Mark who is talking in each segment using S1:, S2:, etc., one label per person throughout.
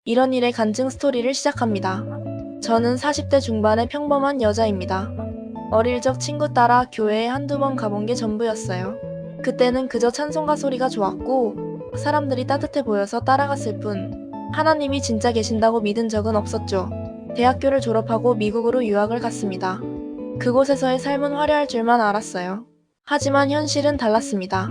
S1: 이런 일의 간증 스토리를 시작합니다. 저는 40대 중반의 평범한 여자입니다. 어릴 적 친구 따라 교회에 한두 번 가본 게 전부였어요. 그때는 그저 찬송가 소리가 좋았고 사람들이 따뜻해 보여서 따라갔을 뿐 하나님이 진짜 계신다고 믿은 적은 없었죠. 대학교를 졸업하고 미국으로 유학을 갔습니다. 그곳에서의 삶은 화려할 줄만 알았어요. 하지만 현실은 달랐습니다.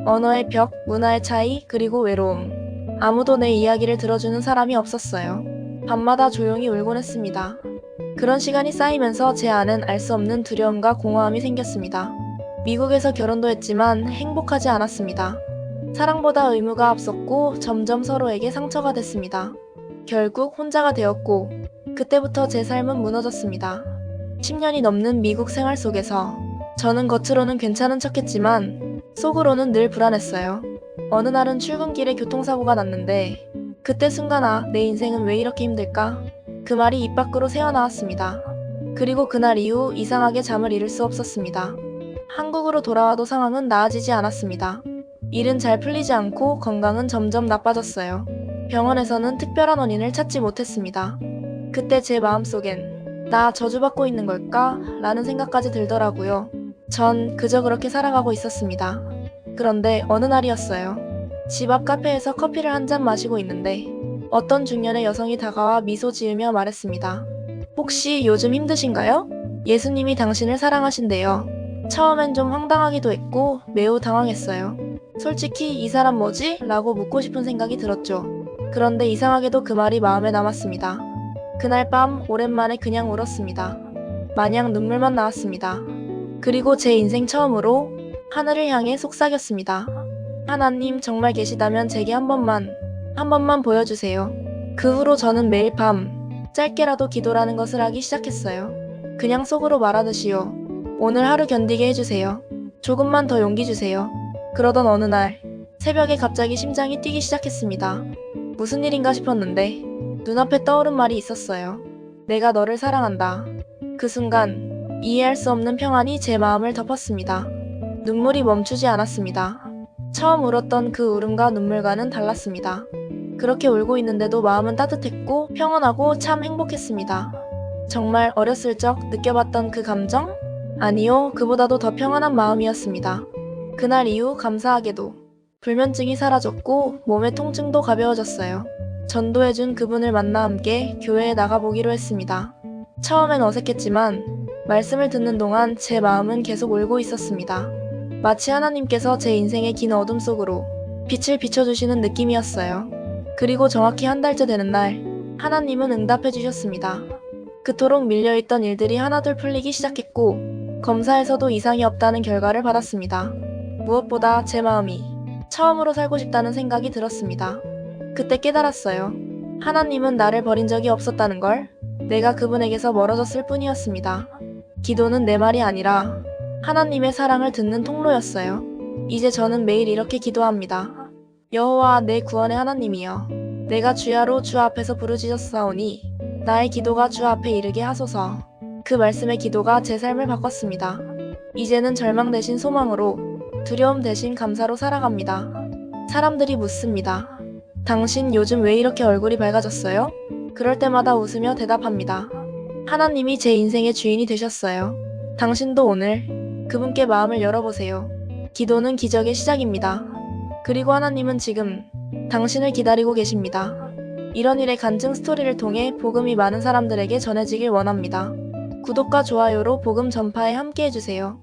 S1: 언어의 벽, 문화의 차이, 그리고 외로움. 아무도 내 이야기를 들어주는 사람이 없었어요. 밤마다 조용히 울곤 했습니다. 그런 시간이 쌓이면서 제 안은 알 수 없는 두려움과 공허함이 생겼습니다. 미국에서 결혼도 했지만 행복하지 않았습니다. 사랑보다 의무가 앞섰고 점점 서로에게 상처가 됐습니다. 결국 혼자가 되었고 그때부터 제 삶은 무너졌습니다. 10년이 넘는 미국 생활 속에서 저는 겉으로는 괜찮은 척했지만 속으로는 늘 불안했어요. 어느 날은 출근길에 교통사고가 났는데 그때 순간 내 인생은 왜 이렇게 힘들까? 그 말이 입 밖으로 새어나왔습니다. 그리고 그날 이후 이상하게 잠을 이룰 수 없었습니다. 한국으로 돌아와도 상황은 나아지지 않았습니다. 일은 잘 풀리지 않고 건강은 점점 나빠졌어요. 병원에서는 특별한 원인을 찾지 못했습니다. 그때 제 마음속엔 나 저주받고 있는 걸까? 라는 생각까지 들더라고요. 전 그저 그렇게 살아가고 있었습니다. 그런데 어느 날이었어요. 집 앞 카페에서 커피를 한 잔 마시고 있는데 어떤 중년의 여성이 다가와 미소 지으며 말했습니다. 혹시 요즘 힘드신가요? 예수님이 당신을 사랑하신대요. 처음엔 좀 황당하기도 했고 매우 당황했어요. 솔직히 이 사람 뭐지? 라고 묻고 싶은 생각이 들었죠. 그런데 이상하게도 그 말이 마음에 남았습니다. 그날 밤 오랜만에 그냥 울었습니다. 마냥 눈물만 나왔습니다. 그리고 제 인생 처음으로 하늘을 향해 속삭였습니다. 하나님 정말 계시다면 제게 한 번만 보여주세요. 그 후로 저는 매일 밤 짧게라도 기도라는 것을 하기 시작했어요. 그냥 속으로 말하듯이요. 오늘 하루 견디게 해주세요. 조금만 더 용기 주세요. 그러던 어느 날 새벽에 갑자기 심장이 뛰기 시작했습니다. 무슨 일인가 싶었는데 눈앞에 떠오른 말이 있었어요. 내가 너를 사랑한다. 그 순간 이해할 수 없는 평안이 제 마음을 덮었습니다. 눈물이 멈추지 않았습니다. 처음 울었던 그 울음과 눈물과는 달랐습니다. 그렇게 울고 있는데도 마음은 따뜻했고 평온하고 참 행복했습니다. 정말 어렸을 적 느껴봤던 그 감정? 아니요, 그보다도 더 평안한 마음이었습니다. 그날 이후 감사하게도 불면증이 사라졌고 몸의 통증도 가벼워졌어요. 전도해준 그분을 만나 함께 교회에 나가보기로 했습니다. 처음엔 어색했지만 말씀을 듣는 동안 제 마음은 계속 울고 있었습니다. 마치 하나님께서 제 인생의 긴 어둠 속으로 빛을 비춰주시는 느낌이었어요. 그리고 정확히 한 달째 되는 날 하나님은 응답해 주셨습니다. 그토록 밀려있던 일들이 하나둘 풀리기 시작했고 검사에서도 이상이 없다는 결과를 받았습니다. 무엇보다 제 마음이 처음으로 살고 싶다는 생각이 들었습니다. 그때 깨달았어요. 하나님은 나를 버린 적이 없었다는 걸. 내가 그분에게서 멀어졌을 뿐이었습니다. 기도는 내 말이 아니라 하나님의 사랑을 듣는 통로였어요. 이제 저는 매일 이렇게 기도합니다. 여호와 내 구원의 하나님이여, 내가 주야로 주 앞에서 부르짖었사오니 나의 기도가 주 앞에 이르게 하소서. 그 말씀의 기도가 제 삶을 바꿨습니다. 이제는 절망 대신 소망으로, 두려움 대신 감사로 살아갑니다. 사람들이 묻습니다. 당신 요즘 왜 이렇게 얼굴이 밝아졌어요? 그럴 때마다 웃으며 대답합니다. 하나님이 제 인생의 주인이 되셨어요. 당신도 오늘 그분께 마음을 열어보세요. 기도는 기적의 시작입니다. 그리고 하나님은 지금 당신을 기다리고 계십니다. 이런 일의 간증 스토리를 통해 복음이 많은 사람들에게 전해지길 원합니다. 구독과 좋아요로 복음 전파에 함께 해주세요.